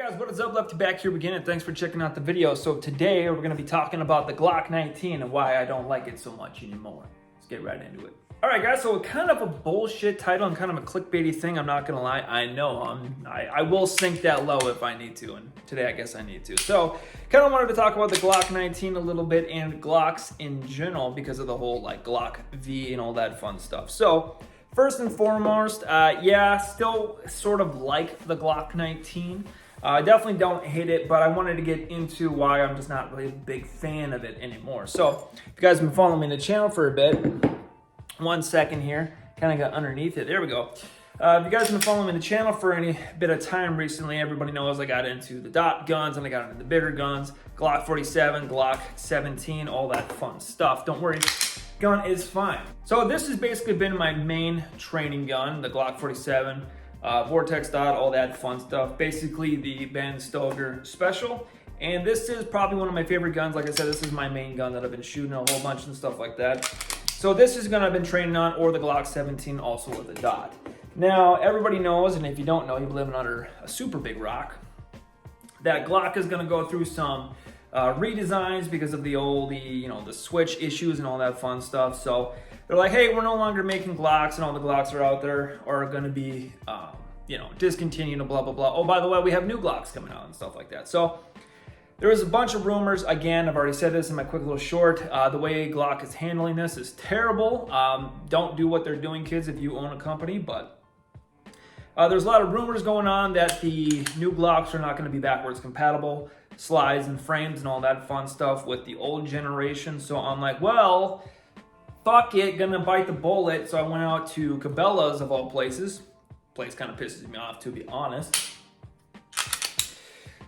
guys, what is up? Lefty back here again, and thanks for checking out the video. So today we're going to be talking about the Glock 19 and why I don't like it so much anymore. Let's get right into it. All right, guys, so kind of a bullshit title and kind of a clickbaity thing, I'm not going to lie. I know, I will sink that low if I need to, and today I guess I need to. So kind of wanted to talk about the Glock 19 a little bit and Glocks in general because of the whole like Glock V and all that fun stuff. So first and foremost, yeah, still sort of like the Glock 19. I definitely don't hate it, but I wanted to get into why I'm just not really a big fan of it anymore. So if you guys have been following me on the channel for a bit, 1 second here, kind of got underneath it. There we go. If you guys have been following me on the channel for any bit of time recently, everybody knows I got into the dot guns and I got into the bigger guns, Glock 47, Glock 17, all that fun stuff. Don't worry, gun is fine. So this has basically been my main training gun, the Glock 47, Vortex dot, all that fun stuff. Basically the Ben Stoker special. And this is probably one of my favorite guns. Like I said, this is my main gun that I've been shooting a whole bunch and stuff like that. So this is gun I've been training on, or the Glock 17 also with a dot. Now, everybody knows, and if you don't know, you're living under a super big rock, that Glock is gonna go through some redesigns because of the old, the switch issues and all that fun stuff. So they're like, hey, we're no longer making Glocks, and all the Glocks are out there are gonna be, discontinued and blah, blah, blah. Oh, by the way, we have new Glocks coming out and stuff like that. So there is a bunch of rumors. Again, I've already said this in my quick little short. The way Glock is handling this is terrible. Don't do what they're doing, kids, if you own a company, but there's a lot of rumors going on that the new Glocks are not going to be backwards compatible, slides and frames and all that fun stuff with the old generation. So I'm like, well, fuck it, gonna bite the bullet. So I went out to Cabela's of all places. Place kind of pisses me off, to be honest,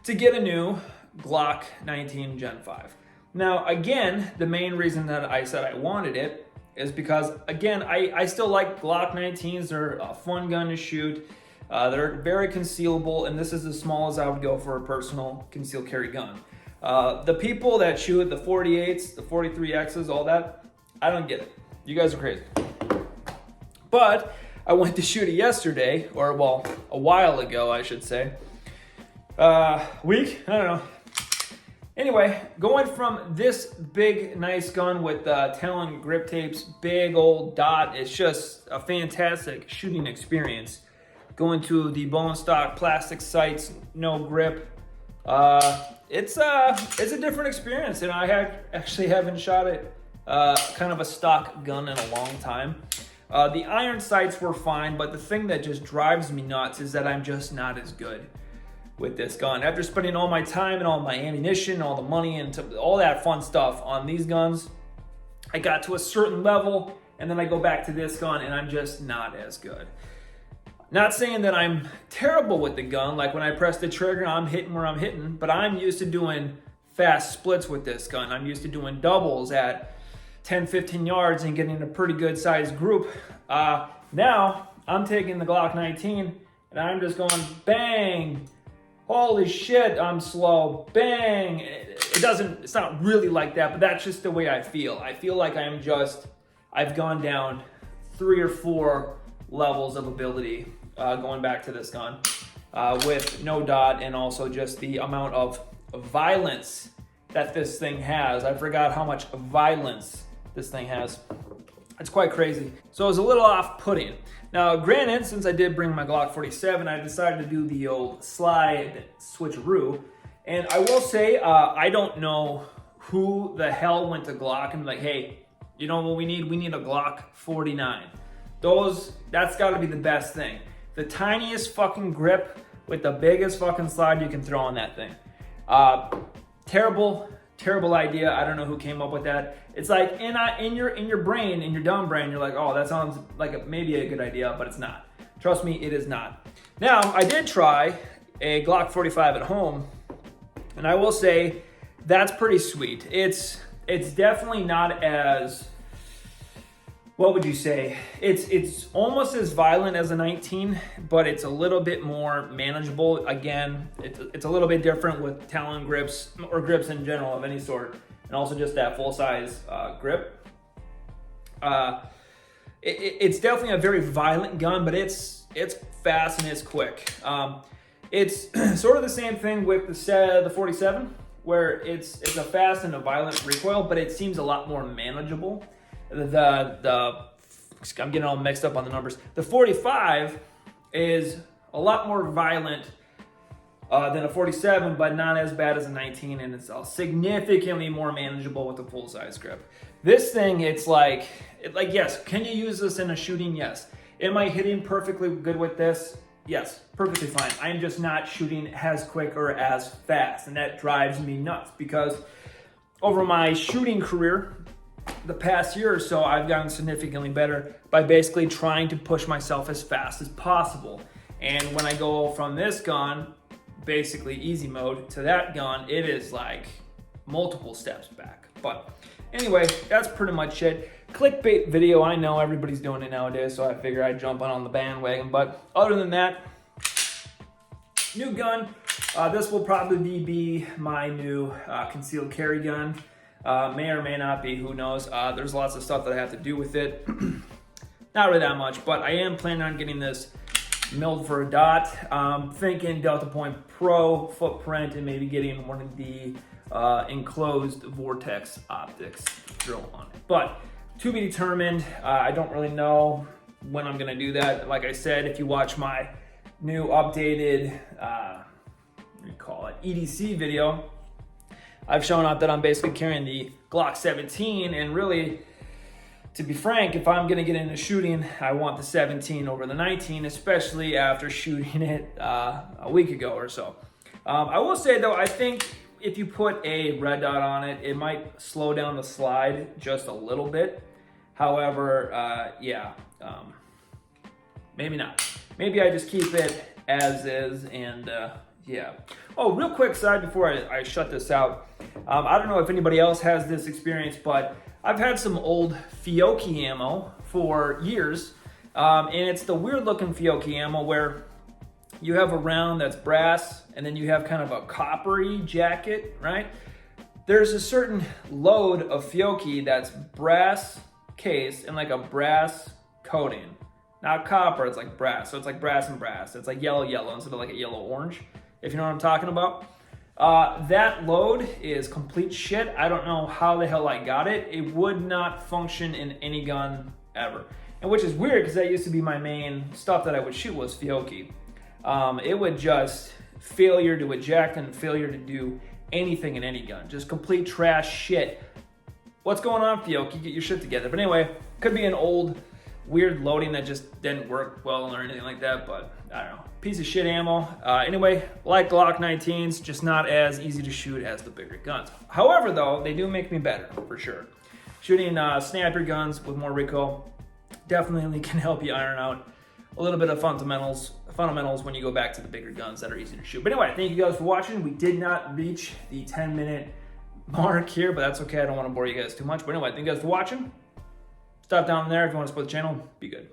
to get a new Glock 19 Gen 5. Now, again, the main reason that I said I wanted it is because, again, I still like Glock 19s. They're a fun gun to shoot. They're very concealable, and this is as small as I would go for a personal concealed carry gun. The people that shoot the 48s, the 43Xs, all that, I don't get it. You guys are crazy. But I went to shoot it yesterday, or well, a while ago, I should say. Week? I don't know. Anyway, going from this big, nice gun with Talon grip tapes, big old dot, it's just a fantastic shooting experience. Going to the bone stock plastic sights, no grip. It's a different experience, and I actually haven't shot it kind of a stock gun in a long time. The iron sights were fine, but the thing that just drives me nuts is that I'm just not as good with this gun. After spending all my time and all my ammunition, all the money, and all that fun stuff on these guns, I got to a certain level, and then I go back to this gun, and I'm just not as good. Not saying that I'm terrible with the gun, like when I press the trigger, I'm hitting where I'm hitting, but I'm used to doing fast splits with this gun. I'm used to doing doubles at 10, 15 yards and getting a pretty good sized group. Now, I'm taking the Glock 19, and I'm just going bang. Holy shit, I'm slow, bang. It's not really like that, but that's just the way I feel. I feel like I've gone down 3 or 4 levels of ability going back to this gun with no dot, and also just the amount of violence that this thing has. I forgot how much violence this thing has. It's quite crazy. So it was a little off-putting. Now, granted, since I did bring my Glock 47, I decided to do the old slide switcheroo. And I will say, I don't know who the hell went to Glock and like, hey, you know what we need? We need a Glock 49. That's gotta be the best thing. The tiniest fucking grip with the biggest fucking slide you can throw on that thing. Terrible idea. I don't know who came up with that. It's like in your brain, in your dumb brain, you're like, oh, that sounds like maybe a good idea, but it's not. Trust me, it is not. Now, I did try a Glock 45 at home, and I will say that's pretty sweet. It's definitely not as, what would you say? It's almost as violent as a 19, but it's a little bit more manageable. Again, it's a little bit different with Talon grips, or grips in general of any sort, and also just that full-size grip. It's definitely a very violent gun, but it's fast and it's quick. It's sort of the same thing with the 47, where it's a fast and a violent recoil, but it seems a lot more manageable. I'm getting all mixed up on the numbers. The 45 is a lot more violent than a 47, but not as bad as a 19, and it's significantly more manageable with a full-size grip. This thing, it's like, yes, can you use this in a shooting? Yes. Am I hitting perfectly good with this? Yes, perfectly fine. I'm just not shooting as quick or as fast, and that drives me nuts because over my shooting career, the past year or so, I've gotten significantly better by basically trying to push myself as fast as possible. And when I go from this gun, basically easy mode, to that gun, it is like multiple steps back. But anyway, that's pretty much it. Clickbait video, I know everybody's doing it nowadays, so I figure I'd jump on the bandwagon. But other than that, new gun. This will probably be my new concealed carry gun. May or may not be, who knows. There's lots of stuff that I have to do with it. Not really that much, but I am planning on getting this milled for a dot. Thinking Delta Point Pro footprint and maybe getting one of the enclosed vortex optics drill on it. But to be determined. I don't really know when I'm gonna do that. Like I said, if you watch my new updated, what do you call it, EDC video, I've shown out that I'm basically carrying the Glock 17, and really, to be frank, if I'm gonna get into shooting, I want the 17 over the 19, especially after shooting it a week ago or so. I will say though, I think if you put a red dot on it, it might slow down the slide just a little bit. However, maybe not. Maybe I just keep it as is, and yeah. Oh, real quick side before I shut this out. I don't know if anybody else has this experience, but I've had some old Fiocchi ammo for years, and it's the weird looking Fiocchi ammo where you have a round that's brass, and then you have kind of a coppery jacket, right? There's a certain load of Fiocchi that's brass case and like a brass coating. Not copper, it's like brass. So it's like brass and brass. It's like yellow instead of like a yellow orange, if you know what I'm talking about. That load is complete shit. I don't know how the hell I got it. It would not function in any gun ever. And which is weird because that used to be my main stuff that I would shoot was Fiocchi. It would just failure to eject and failure to do anything in any gun. Just complete trash shit. What's going on, Fiocchi? Get your shit together. But anyway, could be an old weird loading that just didn't work well or anything like that, but I don't know. Piece of shit ammo. Anyway, like Glock 19s, just not as easy to shoot as the bigger guns. However, though, they do make me better, for sure. Shooting sniper guns with more recoil definitely can help you iron out a little bit of fundamentals when you go back to the bigger guns that are easy to shoot. But anyway, thank you guys for watching. We did not reach the 10-minute mark here, but that's okay. I don't want to bore you guys too much. But anyway, thank you guys for watching. Stop down there if you want to support the channel. Be good.